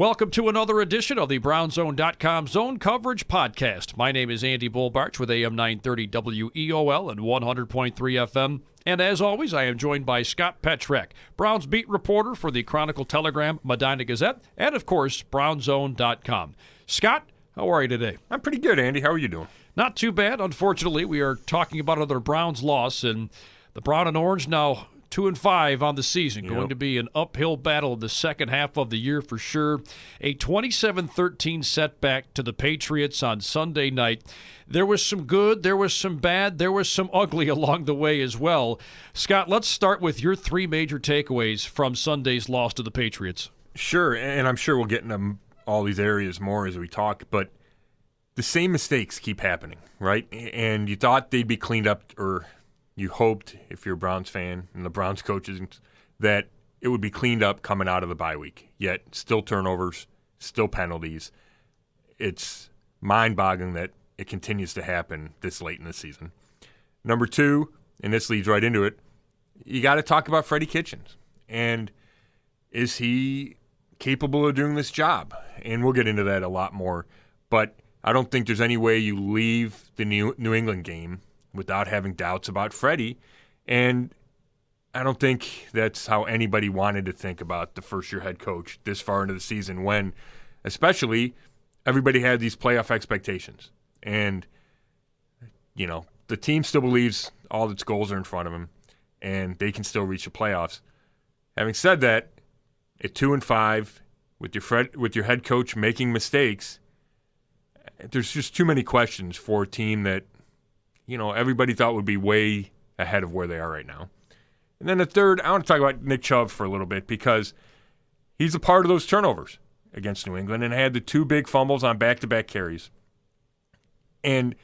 Welcome to another edition of the BrownsZone.com Zone Coverage Podcast. My name is Andy Barch with AM 930 WEOL and 100.3 FM. And as always, I am joined by Scott Petrak, Browns beat reporter for the Chronicle, Telegram, Medina Gazette, and of course, BrownsZone.com. Scott, how are you today? I'm pretty good, Andy. How are you doing? Not too bad. Unfortunately, we are talking about another Browns loss, and the Brown and Orange now 2-5 on the season. Going to be an uphill battle in the second half of the year for sure. A 27-13 setback to the Patriots on Sunday night. There was some good, there was some bad, there was some ugly along the way as well. Scott, let's start with your three major takeaways from Sunday's loss to the Patriots. Sure, and I'm sure we'll get into all these areas more as we talk, but the same mistakes keep happening, right? And you thought they'd be cleaned up, or you hoped, if you're a Browns fan and the Browns coaches, that it would be cleaned up coming out of the bye week. Yet, still turnovers, still penalties. It's mind-boggling that it continues to happen this late in the season. Number two, and this leads right into it, you got to talk about Freddie Kitchens. And is he capable of doing this job? And we'll get into that a lot more. But I don't think there's any way you leave the New England game without having doubts about Freddie. And I don't think that's how anybody wanted to think about the first-year head coach this far into the season when, especially, everybody had these playoff expectations. And, you know, the team still believes all its goals are in front of them and they can still reach the playoffs. Having said that, at 2-5, with your head coach making mistakes, there's just too many questions for a team that, you know, everybody thought would be way ahead of where they are right now. And then the third, I want to talk about Nick Chubb for a little bit because he's a part of those turnovers against New England and had the two big fumbles on back-to-back carries. And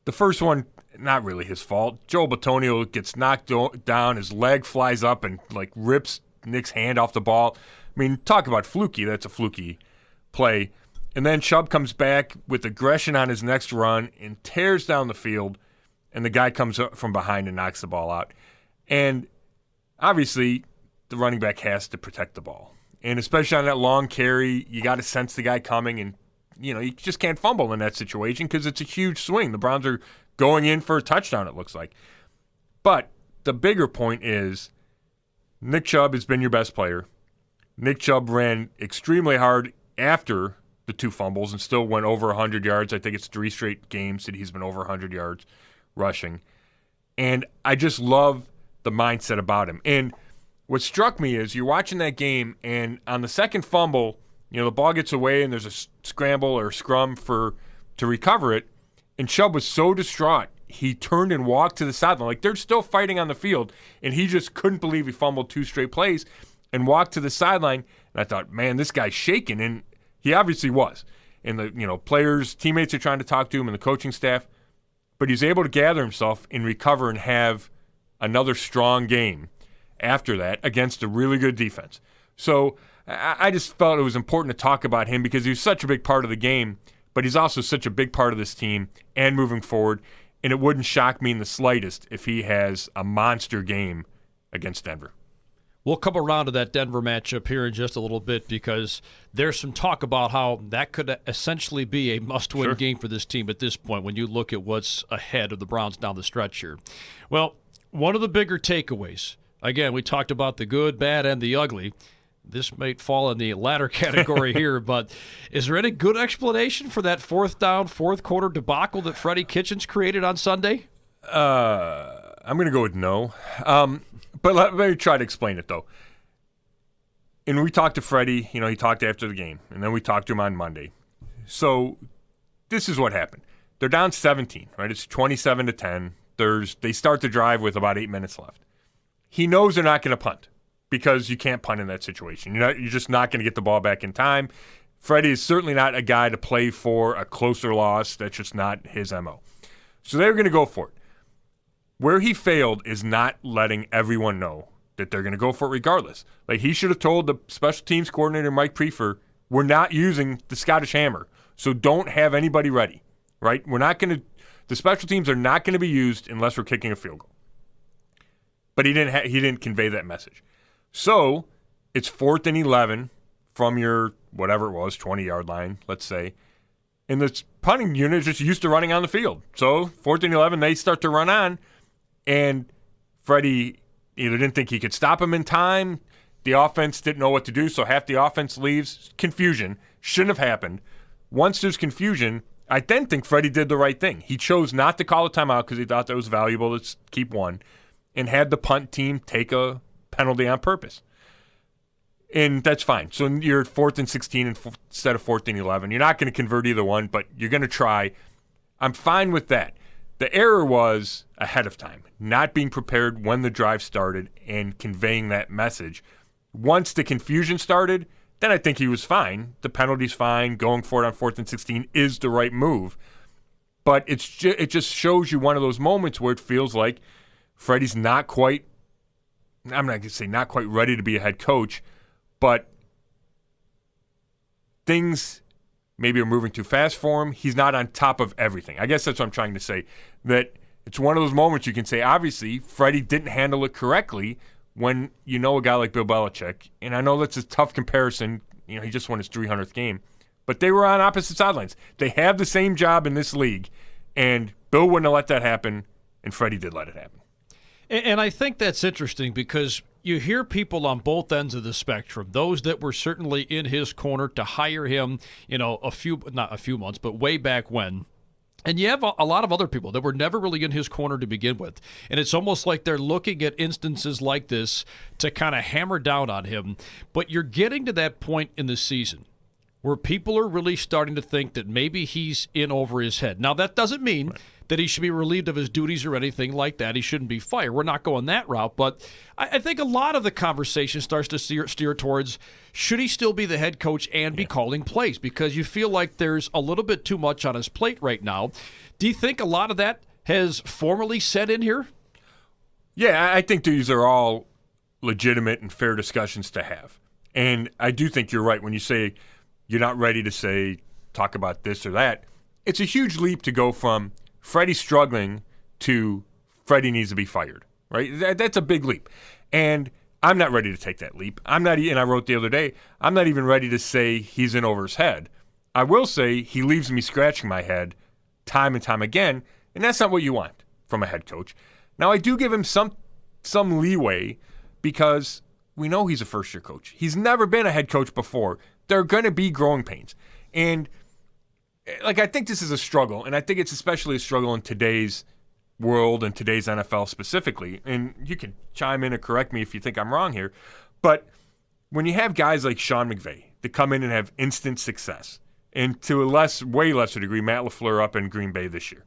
the first one, not really his fault. Joe Bitonio gets knocked down, his leg flies up and, like, rips Nick's hand off the ball. I mean, talk about fluky. That's a fluky play. And then Chubb comes back with aggression on his next run and tears down the field, and the guy comes up from behind and knocks the ball out. And obviously, the running back has to protect the ball. And especially on that long carry, you got to sense the guy coming, and you know you just can't fumble in that situation because it's a huge swing. The Browns are going in for a touchdown, it looks like. But the bigger point is Nick Chubb has been your best player. Nick Chubb ran extremely hard after the two fumbles and still went over 100 yards. I think it's 3 straight games that he's been over 100 yards rushing. And I just love the mindset about him. And what struck me is you're watching that game, and on the second fumble, you know, the ball gets away and there's a scramble or a scrum to recover it, and Chubb was so distraught, he turned and walked to the sideline. Like, they're still fighting on the field, and he just couldn't believe he fumbled 2 straight plays and walked to the sideline. And I thought, man, this guy's shaking, and he obviously was. And the players, teammates are trying to talk to him and the coaching staff, but he's able to gather himself and recover and have another strong game after that against a really good defense. So I just felt it was important to talk about him because he was such a big part of the game, but he's also such a big part of this team and moving forward, and it wouldn't shock me in the slightest if he has a monster game against Denver. We'll come around to that Denver matchup here in just a little bit because there's some talk about how that could essentially be a must-win game for this team at this point when you look at what's ahead of the Browns down the stretch here. Well, one of the bigger takeaways, again, we talked about the good, bad, and the ugly. This might fall in the latter category here, but is there any good explanation for that fourth down, fourth quarter debacle that Freddie Kitchens created on Sunday? I'm going to go with no. But let me try to explain it, though. And we talked to Freddie. He talked after the game. And then we talked to him on Monday. So this is what happened. They're down 17, right? It's 27-10. They start the drive with about 8 minutes left. He knows they're not going to punt because you can't punt in that situation. You're just not going to get the ball back in time. Freddie is certainly not a guy to play for a closer loss. That's just not his MO. So they were going to go for it. Where he failed is not letting everyone know that they're going to go for it regardless. Like, he should have told the special teams coordinator, Mike Prefer, we're not using the Scottish Hammer, so don't have anybody ready, right? The special teams are not going to be used unless we're kicking a field goal. But he didn't convey that message. So it's 4th and 11 from your whatever it was, 20-yard line, let's say. And the punting unit is just used to running on the field. So 4th and 11, they start to run on, and Freddie either didn't think he could stop him in time, the offense didn't know what to do, so half the offense leaves. Confusion. Shouldn't have happened. Once there's confusion, I then think Freddie did the right thing. He chose not to call a timeout because he thought that was valuable to keep one, and had the punt team take a penalty on purpose. And that's fine. So you're at 4th and 16 instead of 4th and 11. You're not going to convert either one, but you're going to try. I'm fine with that. The error was ahead of time, not being prepared when the drive started and conveying that message. Once the confusion started, then I think he was fine. The penalty's fine. Going for it on 4th and 16 is the right move. But it just shows you one of those moments where it feels like Freddie's not quite, I'm not going to say not quite ready to be a head coach, but things maybe are moving too fast for him. He's not on top of everything. I guess that's what I'm trying to say, that it's one of those moments you can say, obviously, Freddie didn't handle it correctly when you know a guy like Bill Belichick. And I know that's a tough comparison. You know, he just won his 300th game. But they were on opposite sidelines. They have the same job in this league, and Bill wouldn't have let that happen, and Freddie did let it happen. And I think that's interesting because you hear people on both ends of the spectrum, those that were certainly in his corner to hire him, you know, not a few months, but way back when. And you have a lot of other people that were never really in his corner to begin with. And it's almost like they're looking at instances like this to kind of hammer down on him. But you're getting to that point in the season where people are really starting to think that maybe he's in over his head. Now, that doesn't mean that he should be relieved of his duties or anything like that. He shouldn't be fired. We're not going that route. But I think a lot of the conversation starts to steer towards, should he still be the head coach and be calling plays? Because you feel like there's a little bit too much on his plate right now. Do you think a lot of that has formally set in here? Yeah, I think these are all legitimate and fair discussions to have. And I do think you're right when you say you're not ready to talk about this or that. It's a huge leap to go from Freddie's struggling to Freddie needs to be fired, right? That's a big leap. And I'm not ready to take that leap. And I wrote the other day, I'm not even ready to say he's in over his head. I will say he leaves me scratching my head time and time again, and that's not what you want from a head coach. Now, I do give him some leeway because we know he's a first-year coach. He's never been a head coach before. There are going to be growing pains. And I think this is a struggle, and I think it's especially a struggle in today's world and today's NFL specifically. And you can chime in and correct me if you think I'm wrong here. But when you have guys like Sean McVay that come in and have instant success, and to a way lesser degree, Matt LaFleur up in Green Bay this year,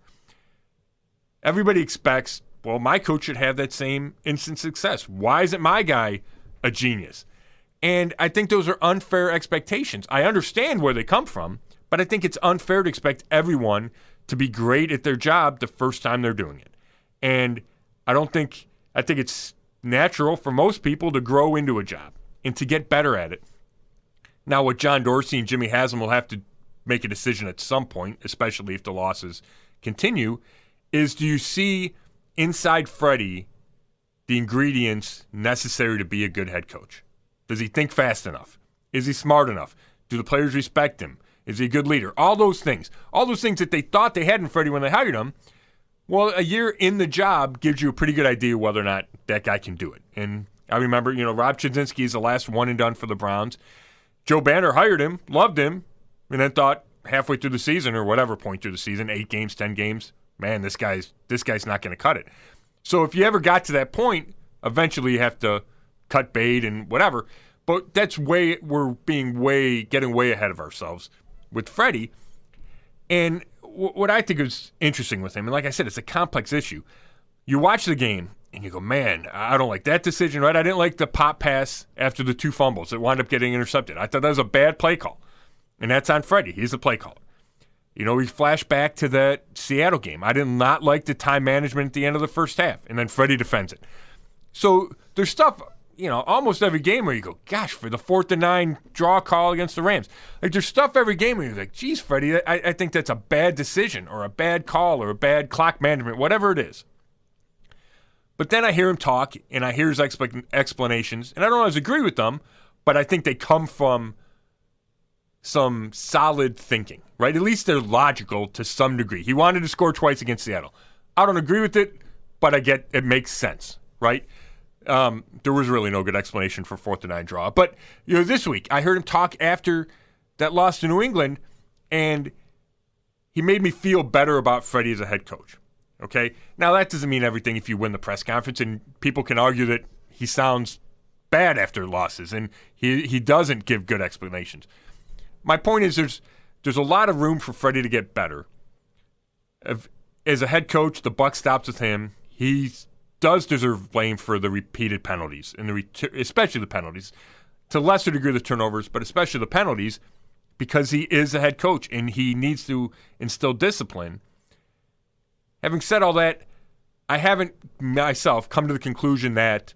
everybody expects, well, my coach should have that same instant success. Why isn't my guy a genius? And I think those are unfair expectations. I understand where they come from, but I think it's unfair to expect everyone to be great at their job the first time they're doing it. And I think it's natural for most people to grow into a job and to get better at it. Now, what John Dorsey and Jimmy Haslam will have to make a decision at some point, especially if the losses continue, is do you see inside Freddie the ingredients necessary to be a good head coach? Does he think fast enough? Is he smart enough? Do the players respect him? Is he a good leader? All those things that they thought they had in Freddie when they hired him, well, a year in the job gives you a pretty good idea whether or not that guy can do it. And I remember, Rob Chudzinski is the last one and done for the Browns. Joe Banner hired him, loved him, and then thought halfway through the season or whatever point through the season, 8 games, 10 games, man, this guy's not going to cut it. So if you ever got to that point, eventually you have to cut bait and whatever. But we're getting way ahead of ourselves with Freddie. And what I think is interesting with him, and like I said, it's a complex issue. You watch the game and you go, man, I don't like that decision, right? I didn't like the pop pass after the 2 fumbles that wound up getting intercepted. I thought that was a bad play call. And that's on Freddie. He's the play caller. We flash back to that Seattle game. I did not like the time management at the end of the first half, and then Freddie defends it. So there's stuff, almost every game where you go, gosh, for the 4th and 9 draw call against the Rams. There's stuff every game where you're like, geez, Freddie, I think that's a bad decision or a bad call or a bad clock management, whatever it is. But then I hear him talk, and I hear his explanations, and I don't always agree with them, but I think they come from some solid thinking, right? At least they're logical to some degree. He wanted to score twice against Seattle. I don't agree with it, but I get it makes sense, right? There was really no good explanation for 4th and 9 draw. But this week I heard him talk after that loss to New England, and he made me feel better about Freddie as a head coach. Okay? Now, that doesn't mean everything if you win the press conference, and people can argue that he sounds bad after losses, and he doesn't give good explanations. My point is there's a lot of room for Freddie to get better. As a head coach, the buck stops with him. He does deserve blame for the repeated penalties, and especially the penalties. To a lesser degree the turnovers, but especially the penalties, because he is a head coach and he needs to instill discipline. Having said all that, I haven't myself come to the conclusion that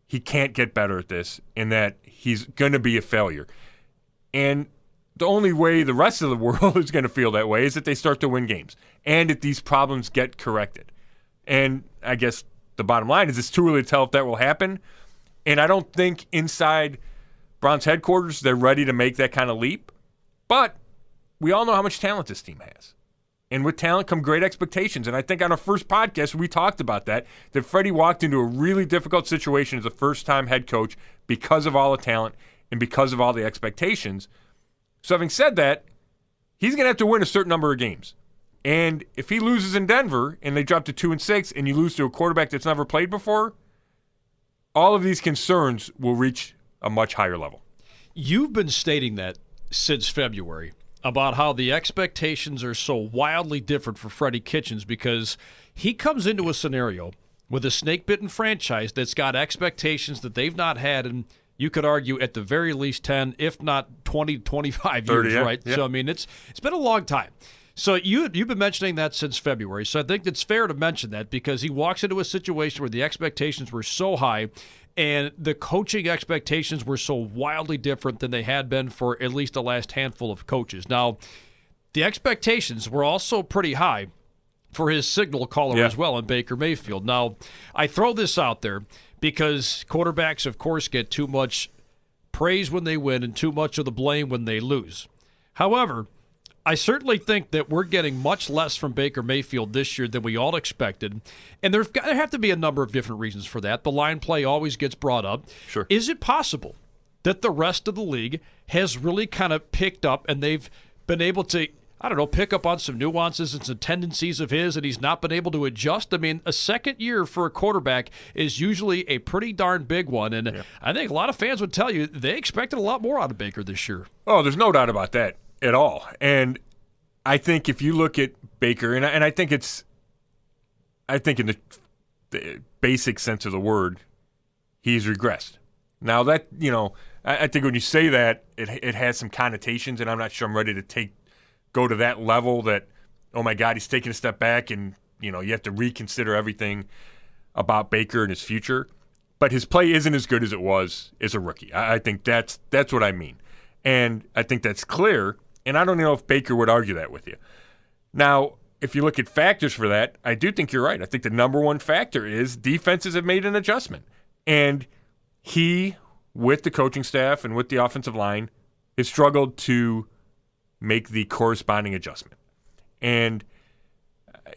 he can't get better at this and that he's going to be a failure. And the only way the rest of the world is going to feel that way is that they start to win games and that these problems get corrected. And I guess the bottom line is it's too early to tell if that will happen. And I don't think inside Browns headquarters they're ready to make that kind of leap. But we all know how much talent this team has. And with talent come great expectations. And I think on our first podcast we talked about that Freddie walked into a really difficult situation as a first-time head coach because of all the talent and because of all the expectations. So having said that, he's going to have to win a certain number of games. And if he loses in Denver and they drop to 2-6 and you lose to a quarterback that's never played before, all of these concerns will reach a much higher level. You've been stating that since February about how the expectations are so wildly different for Freddie Kitchens because he comes into a scenario with a snake-bitten franchise that's got expectations that they've not had in, you could argue, at the very least 10, if not 20, 25 years, 30, right? Yeah. So, I mean, it's been a long time. So you've been mentioning that since February. So I think it's fair to mention that because he walks into a situation where the expectations were so high and the coaching expectations were so wildly different than they had been for at least the last handful of coaches. Now, the expectations were also pretty high for his signal caller as well in Baker Mayfield. Now, I throw this out there because quarterbacks, of course, get too much praise when they win and too much of the blame when they lose. However, I certainly think that we're getting much less from Baker Mayfield this year than we all expected. And there have to be a number of different reasons for that. The line play always gets brought up. Sure. Is it possible that the rest of the league has really kind of picked up and they've been able to, pick up on some nuances and some tendencies of his and he's not been able to adjust? I mean, a second year for a quarterback is usually a pretty darn big one. And I think a lot of fans would tell you they expected a lot more out of Baker this year. Oh, there's no doubt about that. At all. And I think if you look at Baker, and I think in the basic sense of the word, he's regressed. Now that, I think when you say that, it has some connotations, and I'm not sure I'm ready to go to that level that, oh my God, he's taking a step back and, you have to reconsider everything about Baker and his future. But his play isn't as good as it was as a rookie. I think that's what I mean. And I think that's clear. And I don't know if Baker would argue that with you. Now, if you look at factors for that, I do think you're right. I think the number one factor is defenses have made an adjustment. And he, with the coaching staff and with the offensive line, has struggled to make the corresponding adjustment. And,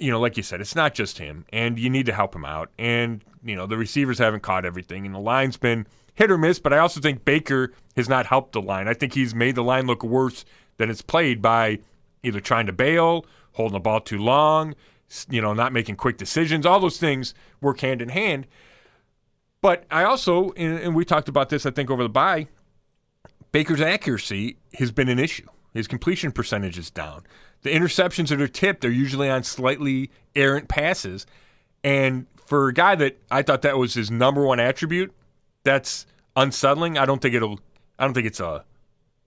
like you said, it's not just him. And you need to help him out. And, the receivers haven't caught everything. And the line's been hit or miss. But I also think Baker has not helped the line. I think he's made the line look worse than it's played by either trying to bail, holding the ball too long, not making quick decisions. All those things work hand in hand. But I also, and we talked about this, I think, over the bye, Baker's accuracy has been an issue. His completion percentage is down. The interceptions that are tipped are usually on slightly errant passes. And for a guy that I thought that was his number one attribute, that's unsettling. I don't think it's a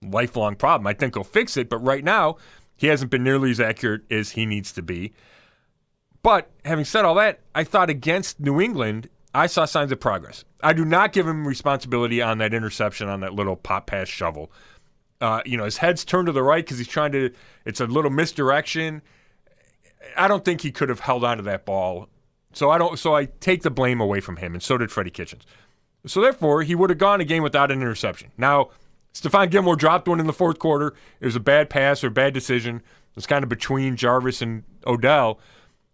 lifelong problem. I think he'll fix it, but right now he hasn't been nearly as accurate as he needs to be. But having said all that, I thought against New England, I saw signs of progress. I do not give him responsibility on that interception, on that little pop pass shovel. His head's turned to the right because it's a little misdirection. I don't think he could have held on to that ball. So I take the blame away from him, and so did Freddie Kitchens. So therefore, he would have gone a game without an interception. Now, Stephon Gilmore dropped one in the fourth quarter. It was a bad pass or bad decision. It was kind of between Jarvis and Odell.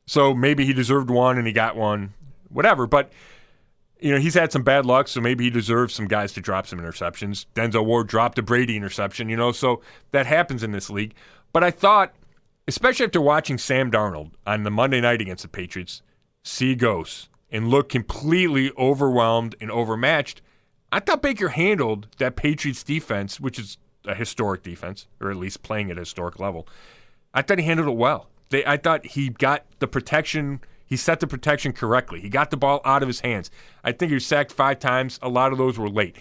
So maybe he deserved one and he got one, whatever. But, he's had some bad luck, so maybe he deserves some guys to drop some interceptions. Denzel Ward dropped a Brady interception, so that happens in this league. But I thought, especially after watching Sam Darnold on the Monday night against the Patriots, see ghosts and look completely overwhelmed and overmatched, I thought Baker handled that Patriots defense, which is a historic defense, or at least playing at a historic level. I thought he handled it well. I thought he got the protection. He set the protection correctly. He got the ball out of his hands. I think he was sacked 5 times. A lot of those were late.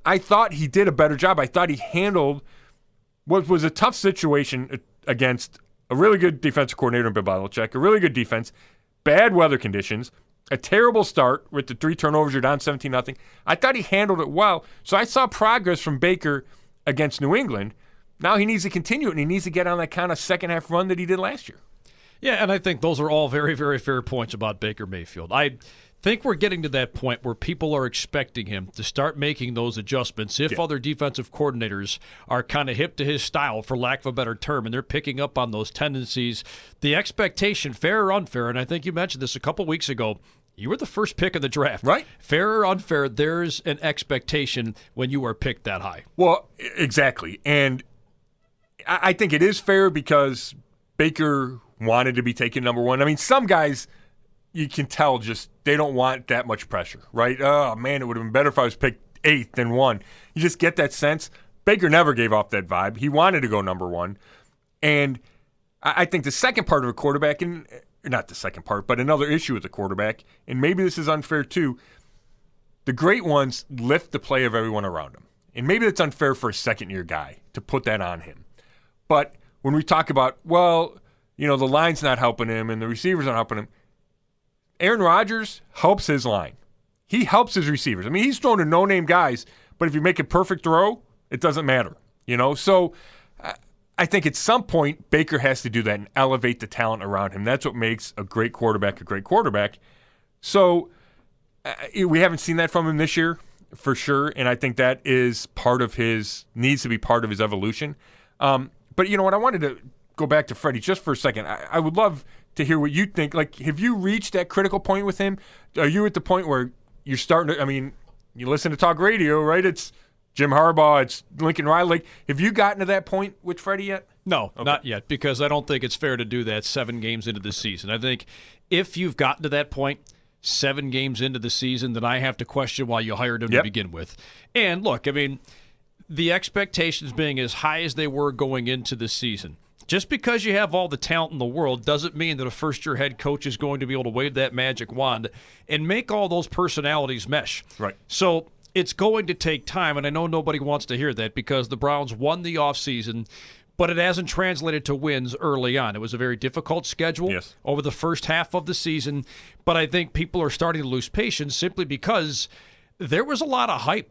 I thought he did a better job. I thought he handled what was a tough situation against a really good defensive coordinator in Bill Belichick, a really good defense, bad weather conditions, a terrible start with the 3 turnovers. You're down 17-0. I thought he handled it well. So I saw progress from Baker against New England. Now he needs to continue it, and he needs to get on that kind of second-half run that he did last year. Yeah, and I think those are all very, very fair points about Baker Mayfield. I think we're getting to that point where people are expecting him to start making those adjustments if other defensive coordinators are kind of hip to his style, for lack of a better term, and they're picking up on those tendencies. The expectation, fair or unfair, and I think you mentioned this a couple weeks ago, you were the first pick in the draft. Right. Fair or unfair, there's an expectation when you are picked that high. Well, exactly. And I think it is fair because Baker wanted to be taken number 1. I mean, some guys, you can tell just they don't want that much pressure, right? Oh, man, it would have been better if I was picked 8th than 1. You just get that sense. Baker never gave off that vibe. He wanted to go number 1. And I think the second part of a quarterback, and not the second part, but another issue with the quarterback, and maybe this is unfair too, the great ones lift the play of everyone around him. And maybe that's unfair for a second-year guy to put that on him. But when we talk about, the line's not helping him and the receivers aren't helping him, Aaron Rodgers helps his line. He helps his receivers. I mean, he's thrown to no-name guys, but if you make a perfect throw, it doesn't matter. So I think at some point Baker has to do that and elevate the talent around him. That's what makes a great quarterback a great quarterback. So we haven't seen that from him this year for sure, and I think that is needs to be part of his evolution. But you know what? I wanted to go back to Freddie just for a second. I would love to hear what you think. Like, have you reached that critical point with him? Are you at the point where you're starting to, you listen to talk radio, right? It's Jim Harbaugh, it's Lincoln Riley. Like, have you gotten to that point with Freddie yet? No, not yet, because I don't think it's fair to do that 7 games into the season. I think if you've gotten to that point 7 games into the season, then I have to question why you hired him to begin with. And look, the expectations being as high as they were going into the season, just because you have all the talent in the world doesn't mean that a first-year head coach is going to be able to wave that magic wand and make all those personalities mesh. Right. So it's going to take time, and I know nobody wants to hear that because the Browns won the offseason, but it hasn't translated to wins early on. It was a very difficult schedule over the first half of the season, but I think people are starting to lose patience simply because there was a lot of hype.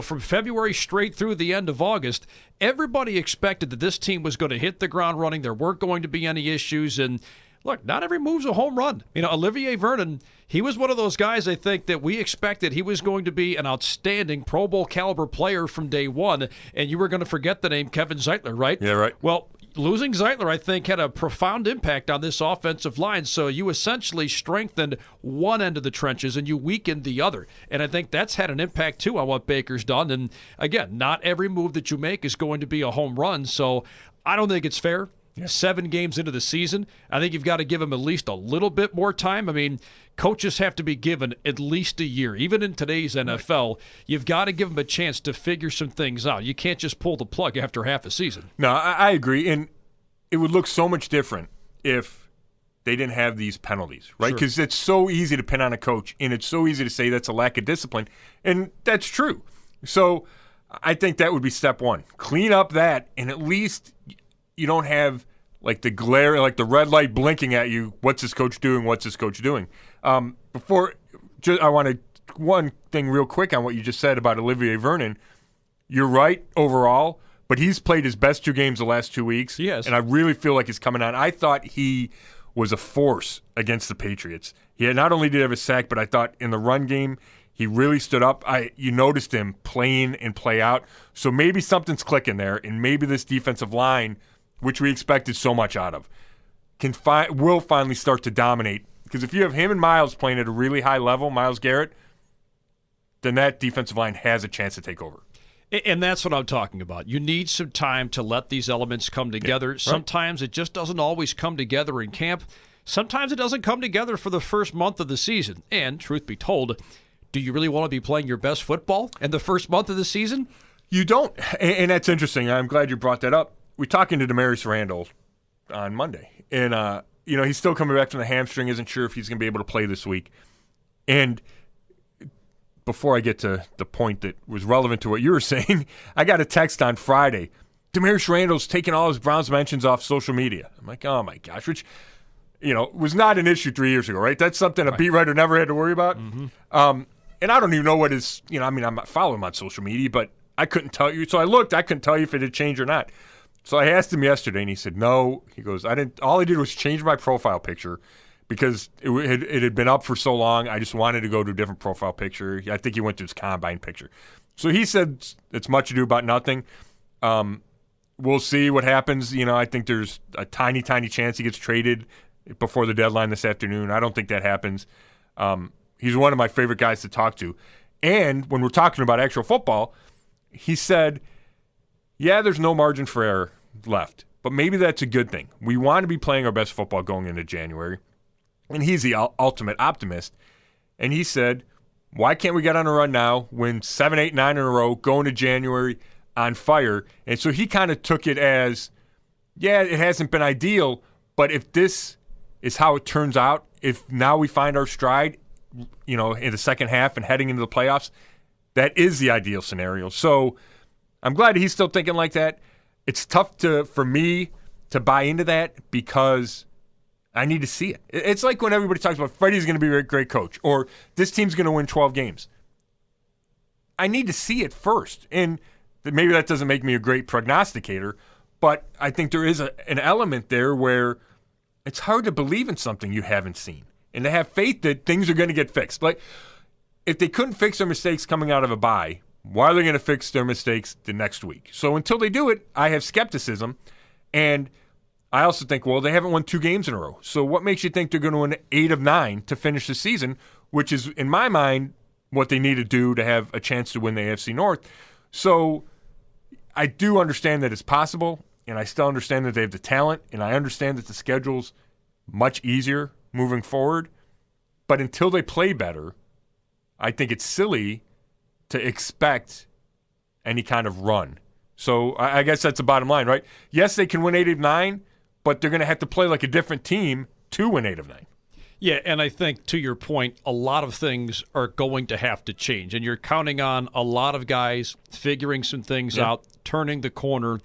From February straight through the end of August, everybody expected that this team was going to hit the ground running. There weren't going to be any issues. And look, not every move's a home run. Olivier Vernon, he was one of those guys I think that we expected he was going to be an outstanding Pro Bowl caliber player from day one. And you were going to forget the name Kevin Zeitler, right? Yeah, right. Well, losing Zeitler, I think, had a profound impact on this offensive line. So you essentially strengthened one end of the trenches and you weakened the other. And I think that's had an impact, too, on what Baker's done. And, again, not every move that you make is going to be a home run. So I don't think it's fair. 7 games into the season, I think you've got to give him at least a little bit more time. Coaches have to be given at least a year. Even in today's NFL, you've got to give them a chance to figure some things out. You can't just pull the plug after half a season. No, I agree. And it would look so much different if they didn't have these penalties, right? Because it's so easy to pin on a coach, and it's so easy to say that's a lack of discipline. And that's true. So I think that would be step one. Clean up that, and at least you don't have like the glare, like the red light blinking at you. What's this coach doing? What's this coach doing? I wanted one thing real quick on what you just said about Olivier Vernon. You're right overall, but he's played his best 2 games the last 2 weeks. Yes. And I really feel like he's coming on. I thought he was a force against the Patriots. Not only did he have a sack, but I thought in the run game, He really stood up. You noticed him play in and play out. So maybe something's clicking there, and maybe this defensive line, which we expected so much out of, will finally start to dominate. Because if you have him and Myles playing at a really high level, Myles Garrett, then that defensive line has a chance to take over. And that's what I'm talking about. You need some time to let these elements come together. Right. Sometimes it just doesn't always come together in camp. Sometimes it doesn't come together for the first month of the season. And truth be told, do you really want to be playing your best football in the first month of the season? You don't. And that's interesting. I'm glad you brought that up. We're talking to Demarius Randall on Monday. And, he's still coming back from the hamstring, isn't sure if he's going to be able to play this week. And before I get to the point that was relevant to what you were saying, I got a text on Friday. Demarius Randall's taking all his Browns mentions off social media. I'm like, oh, my gosh, which, was not an issue 3 years ago, right? That's something a beat writer never had to worry about. Mm-hmm. And I don't even know what his, I'm not following him on social media, but I couldn't tell you. So I looked. I couldn't tell you if it had changed or not. So I asked him yesterday, and he said, no. He goes, all I did was change my profile picture because it had been up for so long. I just wanted to go to a different profile picture. I think he went to his combine picture. So he said it's much ado about nothing. We'll see what happens. I think there's a tiny, tiny chance he gets traded before the deadline this afternoon. I don't think that happens. He's one of my favorite guys to talk to. And when we're talking about actual football, he said, yeah, there's no margin for error left, but maybe that's a good thing. We want to be playing our best football going into January. And he's the ultimate optimist. And he said, why can't we get on a run now, win 7, 8, 9 in a row, go into January on fire? And so he kind of took it as, yeah, it hasn't been ideal, but if this is how it turns out, if now we find our stride, in the second half and heading into the playoffs, that is the ideal scenario. So I'm glad he's still thinking like that. It's tough for me to buy into that because I need to see it. It's like when everybody talks about Freddie's going to be a great coach or this team's going to win 12 games. I need to see it first. And maybe that doesn't make me a great prognosticator, but I think there is an element there where it's hard to believe in something you haven't seen and to have faith that things are going to get fixed. Like, if they couldn't fix their mistakes coming out of a bye, why are they going to fix their mistakes the next week? So until they do it, I have skepticism. And I also think, well, they haven't won 2 games in a row. So what makes you think they're going to win 8 of 9 to finish the season, which is, in my mind, what they need to do to have a chance to win the AFC North? So I do understand that it's possible, and I still understand that they have the talent, and I understand that the schedule's much easier moving forward. But until they play better, I think it's silly to expect any kind of run. So I guess that's the bottom line, right? Yes, they can win 8 of 9, but they're going to have to play like a different team to win 8 of 9. Yeah, and I think to your point, a lot of things are going to have to change, and you're counting on a lot of guys figuring some things out, turning the corner.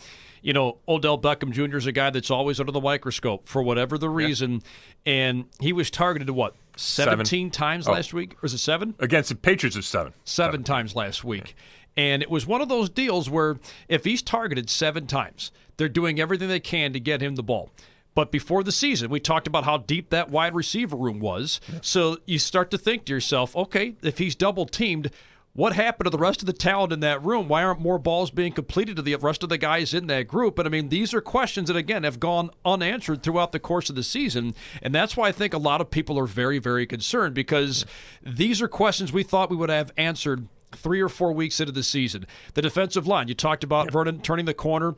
Odell Beckham Jr. is a guy that's always under the microscope for whatever the reason, and he was targeted, 17 times last week? Or was it 7? Against the Patriots, it's 7. 7 times last week. And it was one of those deals where if he's targeted 7 times, they're doing everything they can to get him the ball. But before the season, we talked about how deep that wide receiver room was. Yeah. So you start to think to yourself, okay, if he's double-teamed, what happened to the rest of the talent in that room? Why aren't more balls being completed to the rest of the guys in that group? And, these are questions that, again, have gone unanswered throughout the course of the season. And that's why I think a lot of people are very, very concerned because these are questions we thought we would have answered 3 or 4 weeks into the season. The defensive line, you talked about Vernon turning the corner.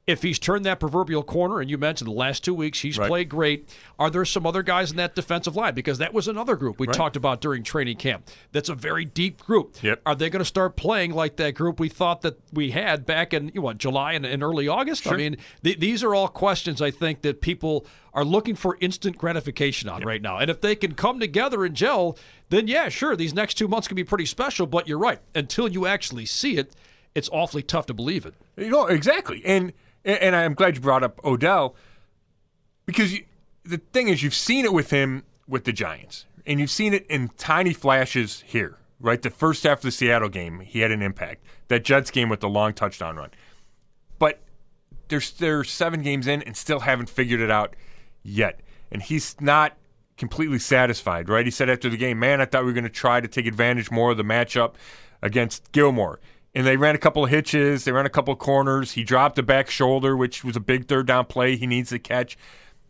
If he's turned that proverbial corner, and you mentioned the last 2 weeks, he's played great. Are there some other guys in that defensive line? Because that was another group we talked about during training camp. That's a very deep group. Yep. Are they going to start playing like that group we thought that we had back in July and early August? Sure. These are all questions I think that people are looking for instant gratification on right now. And if they can come together and gel, then sure, these next 2 months can be pretty special. But you're right. Until you actually see it, it's awfully tough to believe it. Exactly. And I'm glad you brought up Odell because the thing is you've seen it with him with the Giants, and you've seen it in tiny flashes here, right? The first half of the Seattle game, he had an impact. That Jets game with the long touchdown run. But they're 7 games in and still haven't figured it out yet. And he's not completely satisfied, right? He said after the game, man, I thought we were going to try to take advantage more of the matchup against Gilmore. And they ran a couple of hitches. They ran a couple of corners. He dropped the back shoulder, which was a big third down play he needs to catch.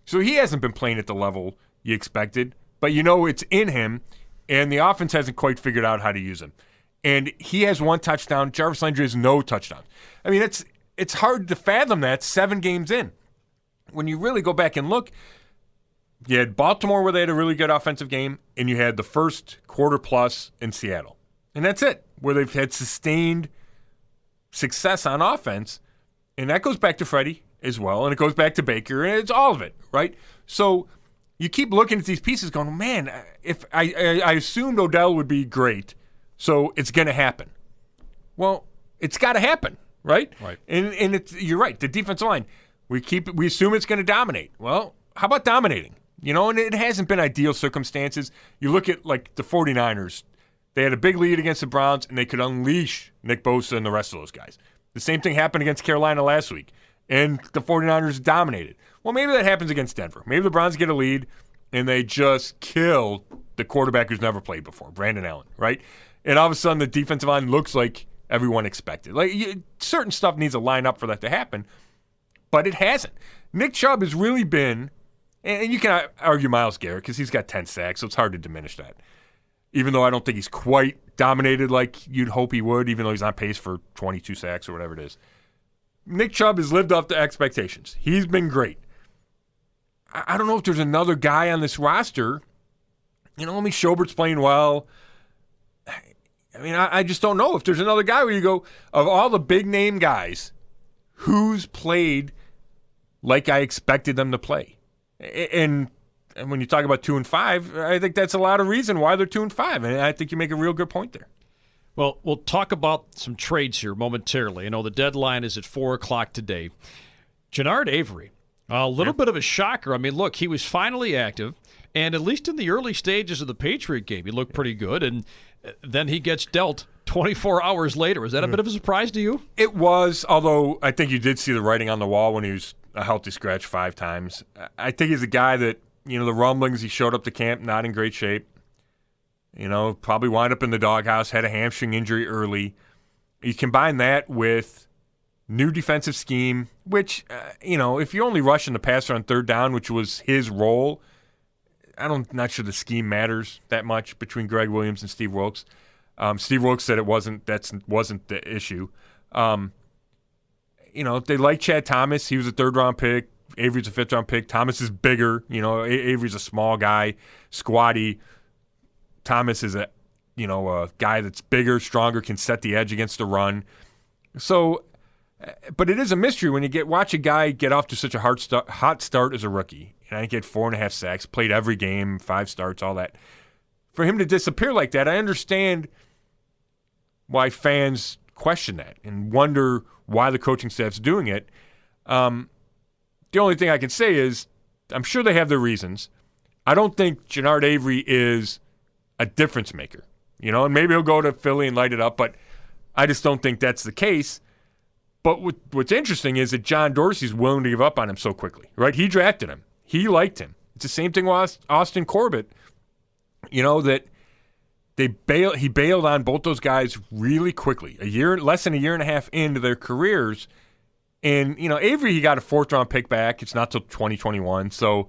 So he hasn't been playing at the level you expected. But you know it's in him, and the offense hasn't quite figured out how to use him. And he has 1 touchdown. Jarvis Landry has no touchdown. I mean, it's hard to fathom that 7 games in. When you really go back and look, you had Baltimore where they had a really good offensive game, and you had the first quarter plus in Seattle. And that's it, where they've had sustained success on offense. And that goes back to Freddie as well, and it goes back to Baker, and it's all of it, right? So you keep looking at these pieces going, man, if I assumed Odell would be great, so it's going to happen. Well, it's got to happen, right? Right. And you're right, the defensive line, we assume it's going to dominate. Well, how about dominating? You know, and it hasn't been ideal circumstances. You look at, like, the 49ers. They had a big lead against the Browns, and they could unleash Nick Bosa and the rest of those guys. The same thing happened against Carolina last week, and the 49ers dominated. Well, maybe that happens against Denver. Maybe the Browns get a lead, and they just kill the quarterback who's never played before, Brandon Allen, right? And all of a sudden, the defensive line looks like everyone expected. Like, certain stuff needs to line up for that to happen, but it hasn't. Nick Chubb has really been, and you can argue Myles Garrett because he's got 10 sacks, so it's hard to diminish that. Even though I don't think he's quite dominated like you'd hope he would, even though he's on pace for 22 sacks or whatever it is. Nick Chubb has lived up to expectations. He's been great. I don't know if there's another guy on this roster. You know, I mean, Schobert's playing well. I mean, I just don't know if there's another guy where you go, of all the big-name guys, who's played like I expected them to play? And when you talk about 2-5, I think that's a lot of reason why they're 2-5, and I think you make a real good point there. Well, we'll talk about some trades here momentarily. You know, the deadline is at 4 o'clock today. Jannard Avery, a little bit of a shocker. I mean, look, he was finally active, and at least in the early stages of the Patriot game, he looked pretty good, and then he gets dealt 24 hours later. Was that a bit of a surprise to you? It was, although I think you did see the writing on the wall when he was a healthy scratch 5 times. I think he's a guy that, you know, the rumblings, he showed up to camp not in great shape. You know, probably wound up in the doghouse, had a hamstring injury early. You combine that with new defensive scheme, which, you know, if you're only rushing the passer on 3rd down, which was his role, I'm not sure the scheme matters that much between Greg Williams and Steve Wilkes. Steve Wilkes said wasn't the issue. You know, they like Chad Thomas. He was a 3rd-round pick. Avery's a 5th-round pick. Thomas is bigger. You know, Avery's a small guy, squatty. Thomas is a guy that's bigger, stronger, can set the edge against the run. So, but it is a mystery when you watch a guy get off to such a hot start as a rookie. And I get 4.5 sacks, played every game, 5 starts, all that. For him to disappear like that, I understand why fans question that and wonder why the coaching staff's doing it. The only thing I can say is I'm sure they have their reasons. I don't think Jannard Avery is a difference maker, you know, and maybe he'll go to Philly and light it up, but I just don't think that's the case. But what's interesting is that John Dorsey's willing to give up on him so quickly, right? He drafted him. He liked him. It's the same thing with Austin Corbett, you know, that he bailed on both those guys really quickly, less than a year and a half into their careers. And, you know, Avery, he got a 4th-round pick back. It's not till 2021, so,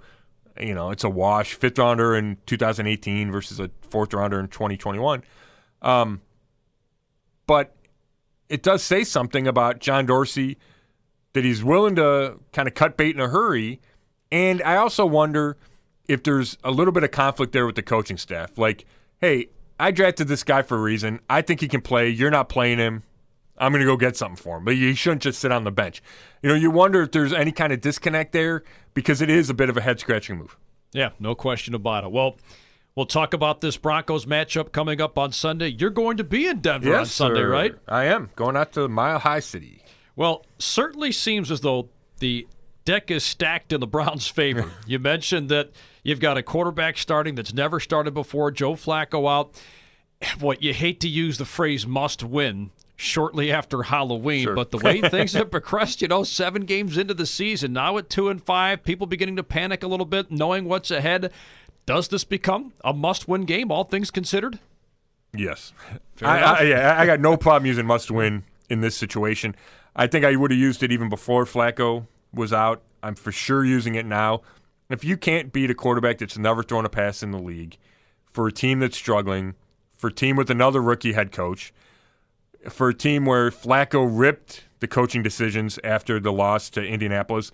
you know, it's a wash. 5th-rounder in 2018 versus a 4th-rounder in 2021. But it does say something about John Dorsey that he's willing to kind of cut bait in a hurry. And I also wonder if there's a little bit of conflict there with the coaching staff. Like, hey, I drafted this guy for a reason. I think he can play. You're not playing him. I'm going to go get something for him. But you shouldn't just sit on the bench. You know, you wonder if there's any kind of disconnect there because it is a bit of a head-scratching move. Yeah, no question about it. Well, we'll talk about this Broncos matchup coming up on Sunday. You're going to be in Denver on Sunday, right? I am. Going out to Mile High City. Well, certainly seems as though the deck is stacked in the Browns' favor. You mentioned that you've got a quarterback starting that's never started before, Joe Flacco out. What you hate to use the phrase must win shortly after Halloween, Sure. but the way things have progressed, 7 games into the season, now at 2-5, people beginning to panic a little bit, knowing what's ahead. Does this become a must-win game, all things considered? Yes. I got no problem using must-win in this situation. I think I would have used it even before Flacco was out. I'm for sure using it now. If you can't beat a quarterback that's never thrown a pass in the league, for a team that's struggling, for a team with another rookie head coach, for a team where Flacco ripped the coaching decisions after the loss to Indianapolis,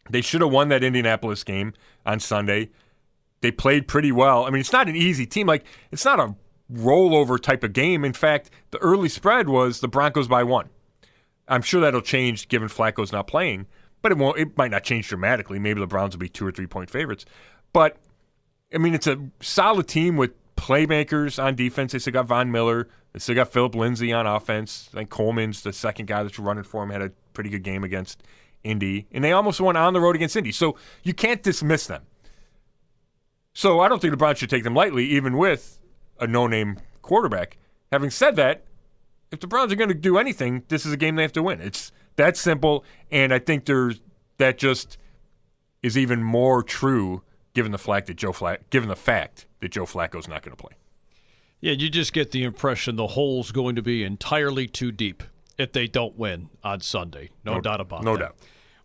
they should have won that Indianapolis game on Sunday. They played pretty well. I mean, it's not an easy team. It's not a rollover type of game. In fact, the early spread was the Broncos by 1. I'm sure that'll change given Flacco's not playing, but it won't. It might not change dramatically. Maybe the Browns will be 2 or 3 point favorites. But, I mean, it's a solid team with playmakers on defense. They still got Von Miller. They still got Phillip Lindsay on offense. I think Coleman's the second guy that's running for him, had a pretty good game against Indy. And they almost won on the road against Indy. So you can't dismiss them. So I don't think the Browns should take them lightly, even with a no-name quarterback. Having said that, if the Browns are going to do anything, this is a game they have to win. It's that simple, and I think that just is even more true given the fact that Joe Flacco's not going to play. Yeah, you just get the impression the hole's going to be entirely too deep if they don't win on Sunday. No doubt about that. No doubt.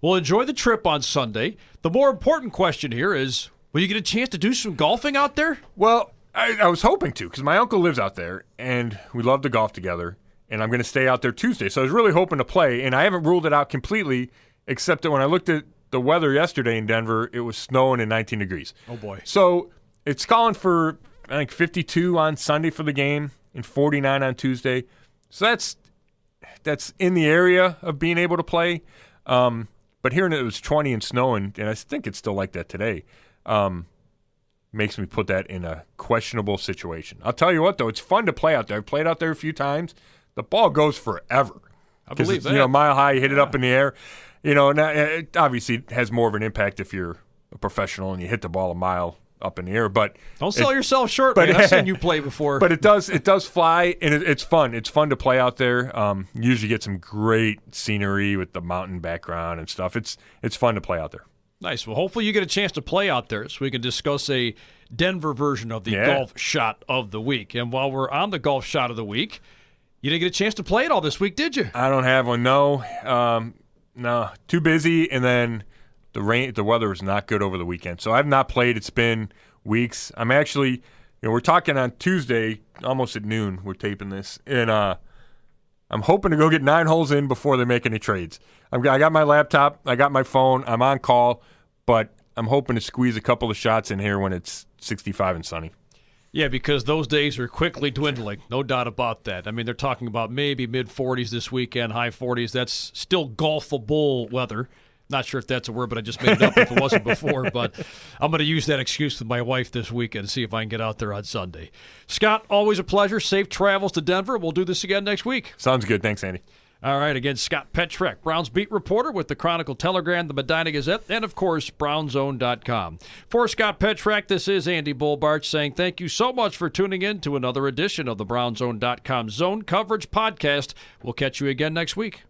Well, enjoy the trip on Sunday. The more important question here is, will you get a chance to do some golfing out there? Well, I was hoping to, because my uncle lives out there, and we love to golf together, and I'm going to stay out there Tuesday. So I was really hoping to play, and I haven't ruled it out completely, except that when I looked at the weather yesterday in Denver, it was snowing and 19 degrees. Oh, boy. So it's calling for, I think, 52 on Sunday for the game and 49 on Tuesday. So that's in the area of being able to play. But hearing it was 20 and snowing, and I think it's still like that today, makes me put that in a questionable situation. I'll tell you what, though, it's fun to play out there. I've played out there a few times. The ball goes forever. I believe that. Mile high, you hit it up in the air. And it obviously has more of an impact if you're a professional and you hit the ball a mile up in the air. But don't sell yourself short, man. I've seen you play before. But it does fly, and it's fun. It's fun to play out there. You usually get some great scenery with the mountain background and stuff. It's fun to play out there. Nice. Well, hopefully you get a chance to play out there so we can discuss a Denver version of the golf shot of the week. And while we're on the golf shot of the week, you didn't get a chance to play it all this week, did you? I don't have one, no. No, too busy, and then the weather was not good over the weekend. So I've not played. It's been weeks. I'm actually, we're talking on Tuesday, almost at noon, we're taping this, and I'm hoping to go get 9 holes in before they make any trades. I got my laptop, I got my phone, I'm on call, but I'm hoping to squeeze a couple of shots in here when it's 65 and sunny. Yeah, because those days are quickly dwindling, no doubt about that. I mean, they're talking about maybe mid-40s this weekend, high 40s. That's still golfable weather. Not sure if that's a word, but I just made it up if it wasn't before. But I'm going to use that excuse with my wife this weekend and see if I can get out there on Sunday. Scott, always a pleasure. Safe travels to Denver. We'll do this again next week. Sounds good. Thanks, Andy. All right, again, Scott Petrak, Browns beat reporter with the Chronicle, Telegram, the Medina Gazette, and, of course, BrownsZone.com. For Scott Petrak, this is Andy Barch saying thank you so much for tuning in to another edition of the BrownsZone.com Zone Coverage Podcast. We'll catch you again next week.